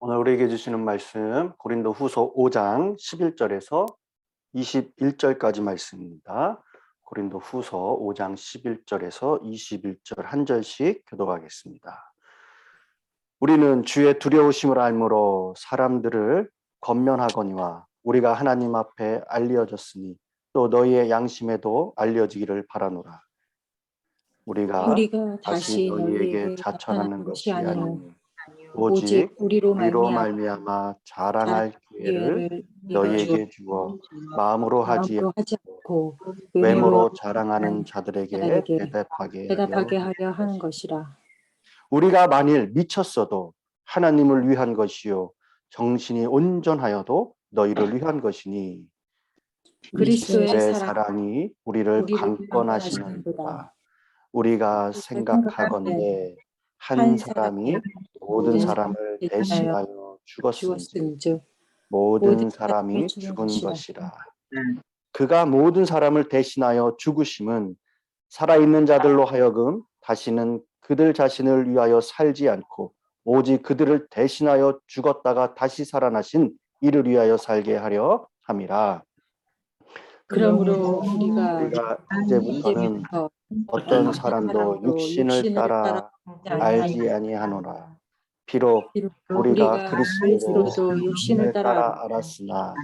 오늘 우리에게 주시는 말씀 고린도 후서 5장 11절에서 21절까지 말씀입니다. 고린도 후서 5장 11절에서 21절 한 절씩 교독하겠습니다. 우리는 주의 두려우심을 알므로 사람들을 권면하거니와 우리가 하나님 앞에 알려졌으니 또 너희의 양심에도 알려지기를 바라노라. 우리가 다시 너희에게 자천하는 것이 아니니 오직 우리로 말미암아 자랑할 기회를 너희에게 주어 마음으로 하지 않고 외모로 자랑하는 자들에게 대답하게 하려 하는 것이라. 우리가 만일 미쳤어도 하나님을 위한 것이요 정신이 온전하여도 너희를 위한 것이니 그리스도의 사랑이 우리를 강권하시는도다. 우리가 생각하건대 한 사람이 모든 사람을 대신하여 죽었은즉 모든 사람이 죽은 것이라. 그가 모든 사람을 대신하여 죽으심은 살아있는 자들로 하여금 다시는 그들 자신을 위하여 살지 않고 오직 그들을 대신하여 죽었다가 다시 살아나신 이를 위하여 살게 하려 함이라. 그러므로 우리가 이제부터는 어떤 사람도 육신을 따라 알지 아니하노라. 비록 우리가 그리스도도 육신을 따라 알았으나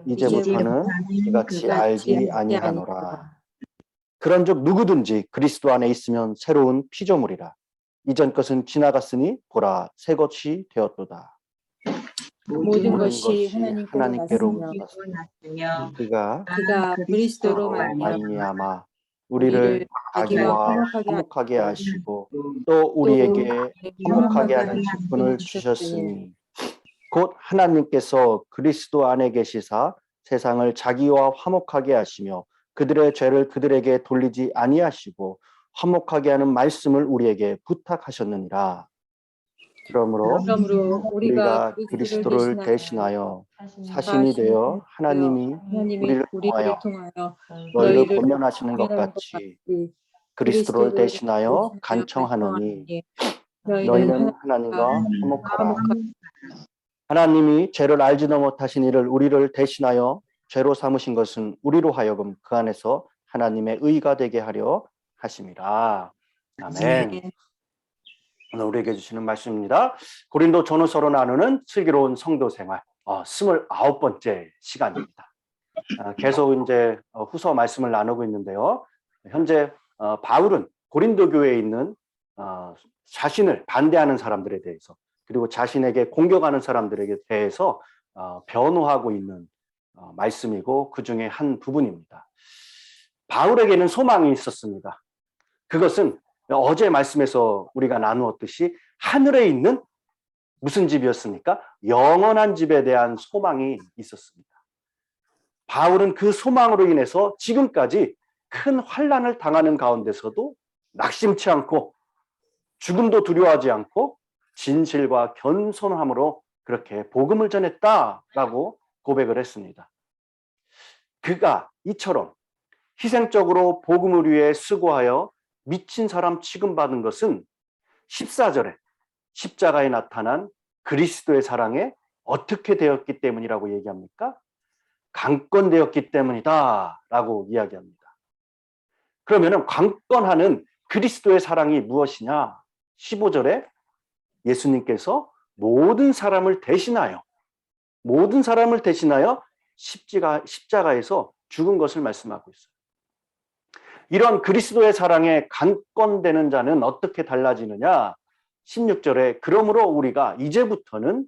이제부터는 이같이 알지 아니하노라. 그런즉 누구든지 그리스도 안에 있으면 새로운 피조물이라. 이전 것은 지나갔으니 보라 새 것이 되었도다. 모든 것이 하나님께로 났으며 그가 그리스도로 말미암아 우리를 자기와 화목하게 하시고 또 우리에게 화목하게 하는 직분을 주셨으니 곧 하나님께서 그리스도 안에 계시사 세상을 자기와 화목하게 하시며 그들의 죄를 그들에게 돌리지 아니하시고 화목하게 하는 말씀을 우리에게 부탁하셨느니라. 그러므로 우리가 그리스도를 대신하여 사신이 되어 하나님이 우리를 통하여 너희를 권면하시는 것 같이 그리스도를 대신하여 간청하노니 너희는 하나님과 화목하라. 하나님이 죄를 알지도 못하신 이를 우리를 대신하여 죄로 삼으신 것은 우리로 하여금 그 안에서 하나님의 의가 되게 하려 하심이라. 아멘. 오늘 우리에게 주시는 말씀입니다. 고린도 전후서로 나누는 슬기로운 성도 생활 29번째 시간입니다. 계속 이제 후서 말씀을 나누고 있는데요. 현재 바울은 고린도 교회에 있는 자신을 반대하는 사람들에 대해서 그리고 자신에게 공격하는 사람들에게 대해서 변호하고 있는 말씀이고 그 중에 한 부분입니다. 바울에게는 소망이 있었습니다. 그것은 어제 말씀에서 우리가 나누었듯이 하늘에 있는 무슨 집이었습니까? 영원한 집에 대한 소망이 있었습니다. 바울은 그 소망으로 인해서 지금까지 큰 환난을 당하는 가운데서도 낙심치 않고 죽음도 두려워하지 않고 진실과 겸손함으로 그렇게 복음을 전했다라고 고백을 했습니다. 그가 이처럼 희생적으로 복음을 위해 수고하여 미친 사람 취급받은 것은 14절에 십자가에 나타난 그리스도의 사랑에 어떻게 되었기 때문이라고 얘기합니까? 강권되었기 때문이다 라고 이야기합니다. 그러면 강권하는 그리스도의 사랑이 무엇이냐? 15절에 예수님께서 모든 사람을 대신하여 십자가에서 죽은 것을 말씀하고 있어요. 이런 그리스도의 사랑에 강권되는 자는 어떻게 달라지느냐? 16절에 그러므로 우리가 이제부터는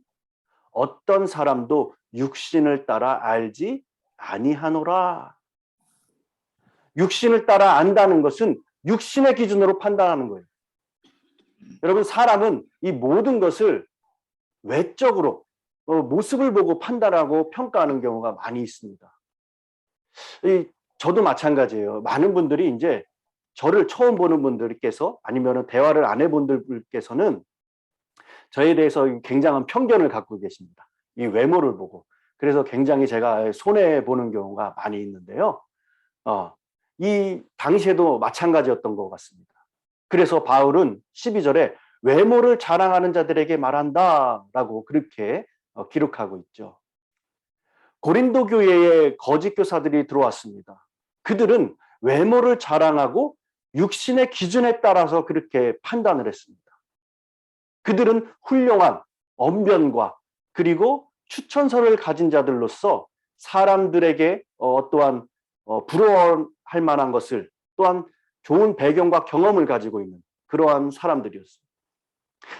어떤 사람도 육신을 따라 알지 아니하노라. 육신을 따라 안다는 것은 육신의 기준으로 판단하는 거예요. 여러분, 사람은 이 모든 것을 외적으로 모습을 보고 판단하고 평가하는 경우가 많이 있습니다. 저도 마찬가지예요. 많은 분들이 이제 저를 처음 보는 분들께서 아니면 대화를 안 해본 분들께서는 저에 대해서 굉장한 편견을 갖고 계십니다. 이 외모를 보고. 그래서 굉장히 제가 손해보는 경우가 많이 있는데요. 이 당시에도 마찬가지였던 것 같습니다. 그래서 바울은 12절에 외모를 자랑하는 자들에게 말한다라고 그렇게 기록하고 있죠. 고린도 교회에 거짓 교사들이 들어왔습니다. 그들은 외모를 자랑하고 육신의 기준에 따라서 그렇게 판단을 했습니다. 그들은 훌륭한 언변과 그리고 추천서를 가진 자들로서 사람들에게 어떠한 부러워할 만한 것을, 또한 좋은 배경과 경험을 가지고 있는 그러한 사람들이었습니다.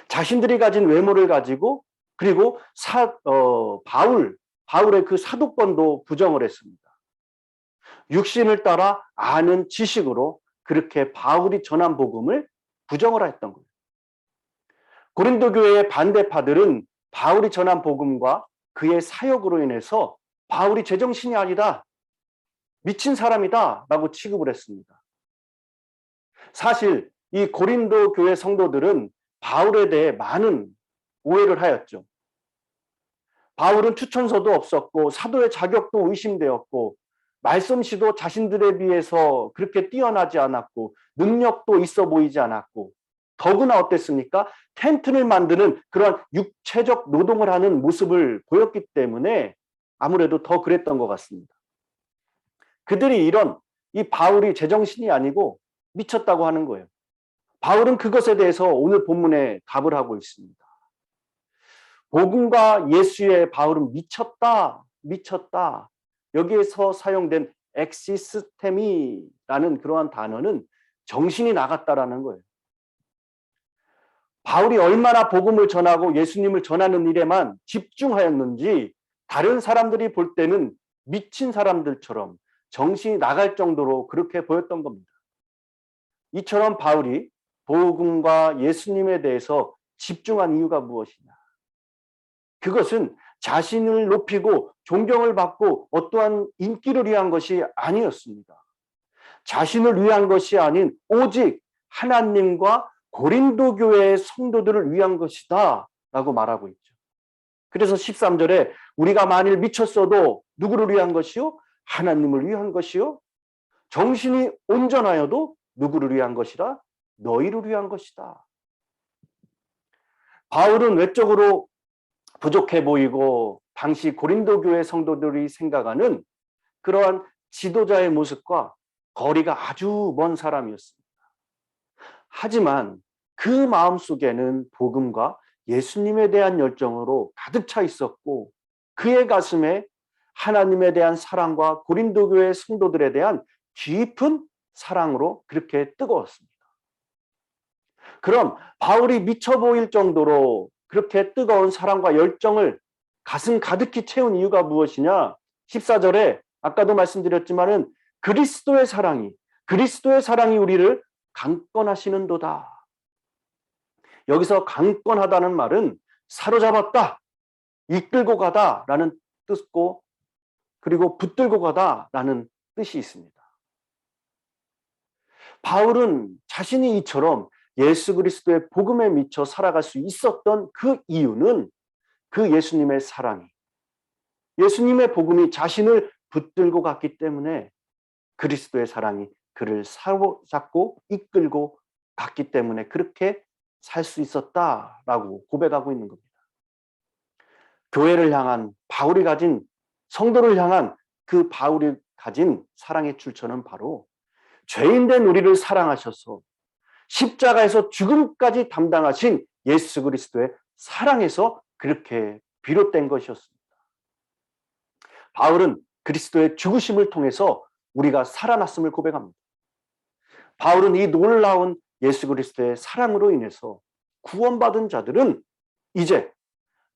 자신들이 가진 외모를 가지고, 그리고 바울의 그 사도권도 부정을 했습니다. 육신을 따라 아는 지식으로 그렇게 바울이 전한 복음을 부정을 했던 거예요. 고린도 교회의 반대파들은 바울이 전한 복음과 그의 사역으로 인해서 바울이 제정신이 아니다, 미친 사람이다 라고 취급을 했습니다. 사실 이 고린도 교회 성도들은 바울에 대해 많은 오해를 하였죠. 바울은 추천서도 없었고 사도의 자격도 의심되었고 말솜씨도 자신들에 비해서 그렇게 뛰어나지 않았고 능력도 있어 보이지 않았고, 더구나 어땠습니까? 텐트를 만드는 그런 육체적 노동을 하는 모습을 보였기 때문에 아무래도 더 그랬던 것 같습니다. 그들이 이 바울이 제정신이 아니고 미쳤다고 하는 거예요. 바울은 그것에 대해서 오늘 본문에 답을 하고 있습니다. 복음과 예수의 바울은 미쳤다. 여기에서 사용된 엑시스테미라는 그러한 단어는 정신이 나갔다라는 거예요. 바울이 얼마나 복음을 전하고 예수님을 전하는 일에만 집중하였는지 다른 사람들이 볼 때는 미친 사람들처럼 정신이 나갈 정도로 그렇게 보였던 겁니다. 이처럼 바울이 복음과 예수님에 대해서 집중한 이유가 무엇이냐? 그것은 자신을 높이고 존경을 받고 어떠한 인기를 위한 것이 아니었습니다. 자신을 위한 것이 아닌 오직 하나님과 고린도 교회의 성도들을 위한 것이다 라고 말하고 있죠. 그래서 13절에 우리가 만일 미쳤어도 누구를 위한 것이요? 하나님을 위한 것이요. 정신이 온전하여도 누구를 위한 것이라? 너희를 위한 것이다. 바울은 외적으로 부족해 보이고 당시 고린도 교회 성도들이 생각하는 그러한 지도자의 모습과 거리가 아주 먼 사람이었습니다. 하지만 그 마음속에는 복음과 예수님에 대한 열정으로 가득 차 있었고, 그의 가슴에 하나님에 대한 사랑과 고린도 교회 성도들에 대한 깊은 사랑으로 그렇게 뜨거웠습니다. 그럼 바울이 미쳐 보일 정도로 그렇게 뜨거운 사랑과 열정을 가슴 가득히 채운 이유가 무엇이냐? 14절에 아까도 말씀드렸지만은 그리스도의 사랑이 우리를 강권하시는도다. 여기서 강권하다는 말은 사로잡았다, 이끌고 가다라는 뜻고, 그리고 붙들고 가다라는 뜻이 있습니다. 바울은 자신이 이처럼 예수 그리스도의 복음에 미쳐 살아갈 수 있었던 그 이유는 그 예수님의 사랑이, 예수님의 복음이 자신을 붙들고 갔기 때문에 그리스도의 사랑이 그를 사로잡고 이끌고 갔기 때문에 그렇게 살 수 있었다라고 고백하고 있는 겁니다. 교회를 향한 바울이 가진, 성도를 향한 그 바울이 가진 사랑의 출처는 바로 죄인된 우리를 사랑하셔서 십자가에서 죽음까지 담당하신 예수 그리스도의 사랑에서 그렇게 비롯된 것이었습니다. 바울은 그리스도의 죽으심을 통해서 우리가 살아났음을 고백합니다. 바울은 이 놀라운 예수 그리스도의 사랑으로 인해서 구원받은 자들은 이제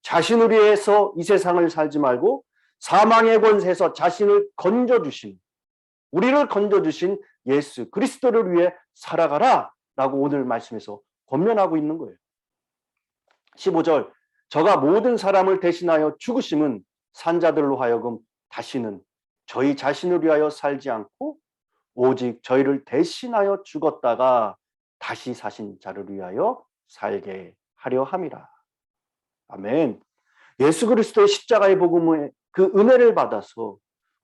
자신을 위해서 이 세상을 살지 말고 사망의 권세에서 자신을 건져주신, 우리를 건져주신 예수 그리스도를 위해 살아가라 라고 오늘 말씀에서 권면하고 있는 거예요. 15절, 저가 모든 사람을 대신하여 죽으심은 산자들로 하여금 다시는 저희 자신을 위하여 살지 않고 오직 저희를 대신하여 죽었다가 다시 사신 자를 위하여 살게 하려 함이라. 아멘. 예수 그리스도의 십자가의 복음의 그 은혜를 받아서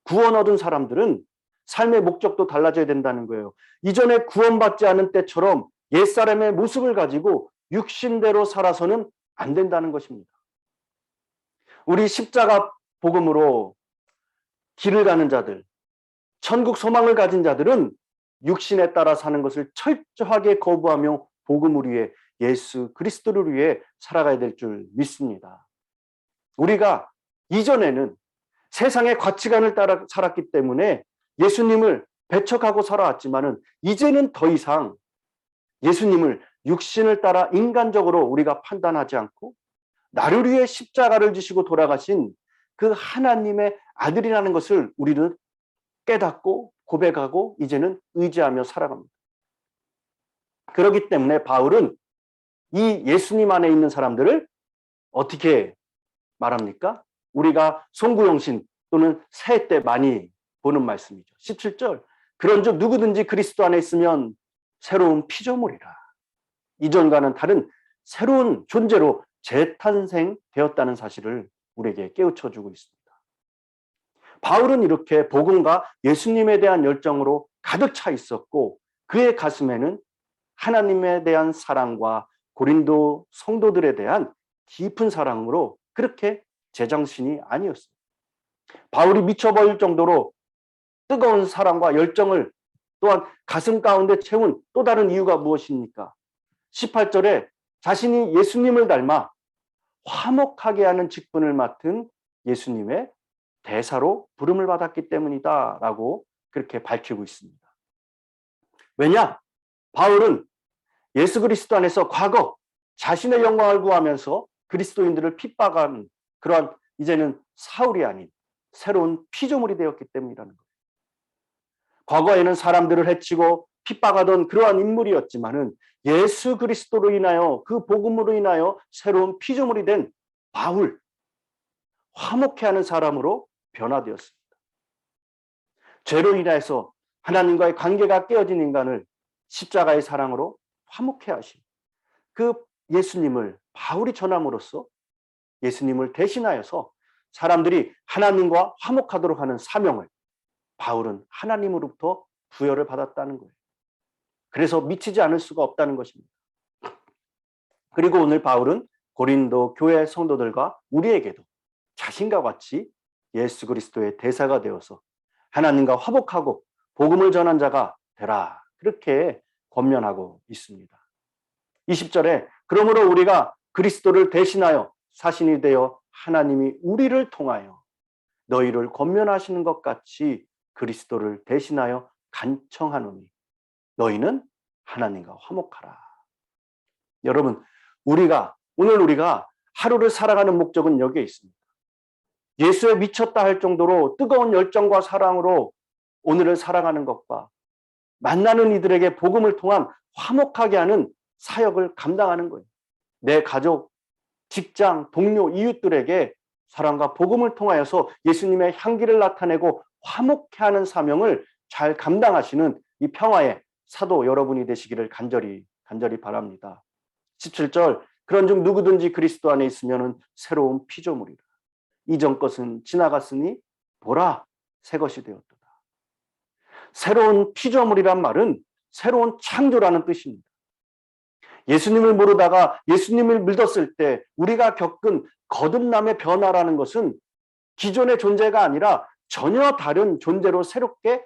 구원 얻은 사람들은 삶의 목적도 달라져야 된다는 거예요. 이전에 구원받지 않은 때처럼 옛사람의 모습을 가지고 육신대로 살아서는 안 된다는 것입니다. 우리 십자가 복음으로 길을 가는 자들, 천국 소망을 가진 자들은 육신에 따라 사는 것을 철저하게 거부하며 복음을 위해 예수 그리스도를 위해 살아가야 될 줄 믿습니다. 우리가 이전에는 세상의 가치관을 따라 살았기 때문에 예수님을 배척하고 살아왔지만은 이제는 더 이상 예수님을 육신을 따라 인간적으로 우리가 판단하지 않고 나를 위해 십자가를 지시고 돌아가신 그 하나님의 아들이라는 것을 우리는 깨닫고 고백하고 이제는 의지하며 살아갑니다. 그렇기 때문에 바울은 이 예수님 안에 있는 사람들을 어떻게 말합니까? 우리가 송구영신 또는 새해 때 많이 보는 말씀이죠. 17절. 그런즉 누구든지 그리스도 안에 있으면 새로운 피조물이라. 이전과는 다른 새로운 존재로 재탄생되었다는 사실을 우리에게 깨우쳐주고 있습니다. 바울은 이렇게 복음과 예수님에 대한 열정으로 가득 차 있었고 그의 가슴에는 하나님에 대한 사랑과 고린도 성도들에 대한 깊은 사랑으로 그렇게 제정신이 아니었습니다. 바울이 미쳐버릴 정도로 뜨거운 사랑과 열정을 또한 가슴 가운데 채운 또 다른 이유가 무엇입니까? 18절에 자신이 예수님을 닮아 화목하게 하는 직분을 맡은 예수님의 대사로 부름을 받았기 때문이다 라고 그렇게 밝히고 있습니다. 왜냐? 바울은 예수 그리스도 안에서 과거 자신의 영광을 구하면서 그리스도인들을 핍박한 그러한 이제는 사울이 아닌 새로운 피조물이 되었기 때문이라는 거예요. 과거에는 사람들을 해치고 핍박하던 그러한 인물이었지만은 예수 그리스도로 인하여 그 복음으로 인하여 새로운 피조물이 된 바울, 화목해하는 사람으로 변화되었습니다. 죄로 인해서 하나님과의 관계가 깨어진 인간을 십자가의 사랑으로 화목해 하신 그 예수님을 바울이 전함으로써 예수님을 대신하여서 사람들이 하나님과 화목하도록 하는 사명을 바울은 하나님으로부터 부여를 받았다는 거예요. 그래서 미치지 않을 수가 없다는 것입니다. 그리고 오늘 바울은 고린도 교회 성도들과 우리에게도 자신과 같이 예수 그리스도의 대사가 되어서 하나님과 화목하고 복음을 전한 자가 되라 그렇게 권면하고 있습니다. 20절에 그러므로 우리가 그리스도를 대신하여 사신이 되어 하나님이 우리를 통하여 너희를 권면하시는 것 같이 그리스도를 대신하여 간청하노니 너희는 하나님과 화목하라. 여러분, 오늘 우리가 하루를 살아가는 목적은 여기에 있습니다. 예수에 미쳤다 할 정도로 뜨거운 열정과 사랑으로 오늘을 살아가는 것과 만나는 이들에게 복음을 통한 화목하게 하는 사역을 감당하는 거예요. 내 가족, 직장, 동료, 이웃들에게 사랑과 복음을 통하여서 예수님의 향기를 나타내고 화목해 하는 사명을 잘 감당하시는 이 평화의 사도 여러분이 되시기를 간절히 바랍니다. 17절 그런즉 누구든지 그리스도 안에 있으면 새로운 피조물이라. 이전 것은 지나갔으니 보라 새 것이 되었도다. 새로운 피조물이란 말은 새로운 창조라는 뜻입니다. 예수님을 모르다가 예수님을 믿었을 때 우리가 겪은 거듭남의 변화라는 것은 기존의 존재가 아니라 전혀 다른 존재로 새롭게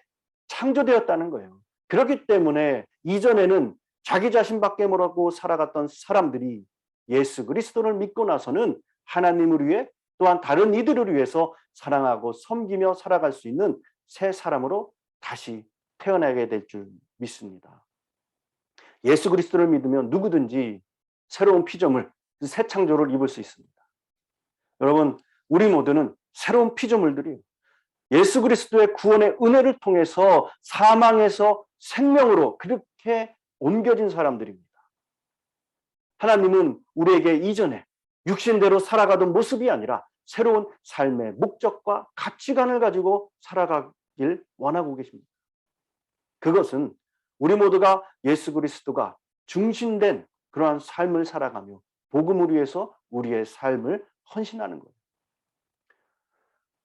창조되었다는 거예요. 그렇기 때문에 이전에는 자기 자신밖에 모르고 살아갔던 사람들이 예수 그리스도를 믿고 나서는 하나님을 위해 또한 다른 이들을 위해서 사랑하고 섬기며 살아갈 수 있는 새 사람으로 다시 태어나게 될 줄 믿습니다. 예수 그리스도를 믿으면 누구든지 새로운 피조물, 새 창조를 입을 수 있습니다. 여러분, 우리 모두는 새로운 피조물들이에요. 예수 그리스도의 구원의 은혜를 통해서 사망에서 생명으로 그렇게 옮겨진 사람들입니다. 하나님은 우리에게 이전에 육신대로 살아가던 모습이 아니라 새로운 삶의 목적과 가치관을 가지고 살아가길 원하고 계십니다. 그것은 우리 모두가 예수 그리스도가 중심된 그러한 삶을 살아가며 복음을 위해서 우리의 삶을 헌신하는 거예요.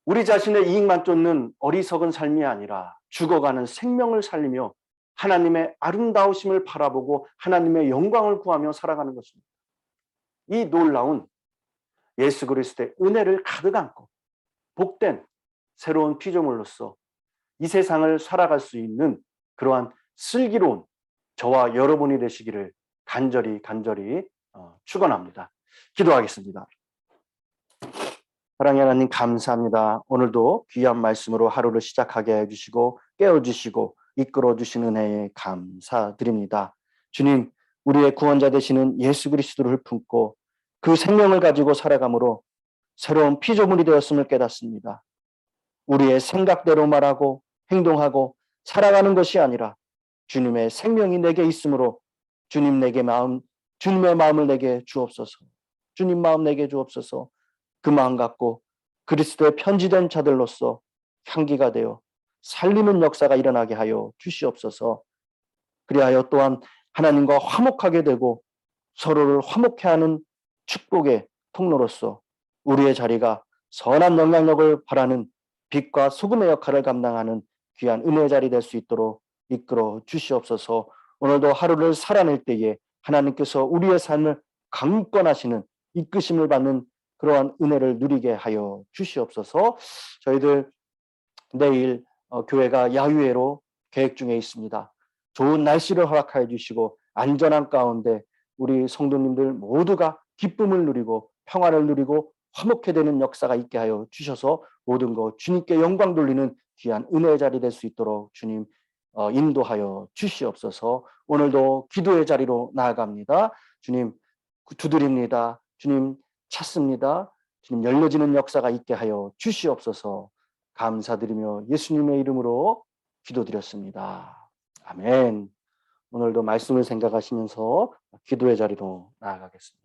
우리 자신의 이익만 쫓는 어리석은 삶이 아니라 죽어가는 생명을 살리며 하나님의 아름다우심을 바라보고 하나님의 영광을 구하며 살아가는 것입니다. 이 놀라운 예수 그리스도의 은혜를 가득 안고 복된 새로운 피조물로서 이 세상을 살아갈 수 있는 그러한 슬기로운 저와 여러분이 되시기를 간절히 축원합니다. 기도하겠습니다. 사랑의 하나님 감사합니다. 오늘도 귀한 말씀으로 하루를 시작하게 해주시고 깨워주시고 이끌어주시는 은혜에 감사드립니다. 주님, 우리의 구원자 되시는 예수 그리스도를 품고 그 생명을 가지고 살아감으로 새로운 피조물이 되었음을 깨닫습니다. 우리의 생각대로 말하고 행동하고 살아가는 것이 아니라 주님의 생명이 내게 있으므로 주님의 마음을 내게 주옵소서. 주님 마음 내게 주옵소서. 그 마음 갖고 그리스도의 편지된 자들로서 향기가 되어 살리는 역사가 일어나게 하여 주시옵소서. 그리하여 또한 하나님과 화목하게 되고 서로를 화목해 하는 축복의 통로로서 우리의 자리가 선한 영향력을 발하는 빛과 소금의 역할을 감당하는 귀한 은혜의 자리 될 수 있도록 이끌어 주시옵소서. 오늘도 하루를 살아낼 때에 하나님께서 우리의 삶을 강권하시는 이끄심을 받는 그러한 은혜를 누리게 하여 주시옵소서. 저희들 내일 교회가 야유회로 계획 중에 있습니다. 좋은 날씨를 허락하여 주시고 안전한 가운데 우리 성도님들 모두가 기쁨을 누리고 평화를 누리고 화목해 되는 역사가 있게 하여 주셔서 모든 것 주님께 영광 돌리는 귀한 은혜의 자리 될 수 있도록 주님 인도하여 주시옵소서. 오늘도 기도의 자리로 나아갑니다. 주님 두드립니다. 주님 찾습니다. 주님 열려지는 역사가 있게 하여 주시옵소서. 감사드리며 예수님의 이름으로 기도드렸습니다. 아멘. 오늘도 말씀을 생각하시면서 기도의 자리로 나아가겠습니다.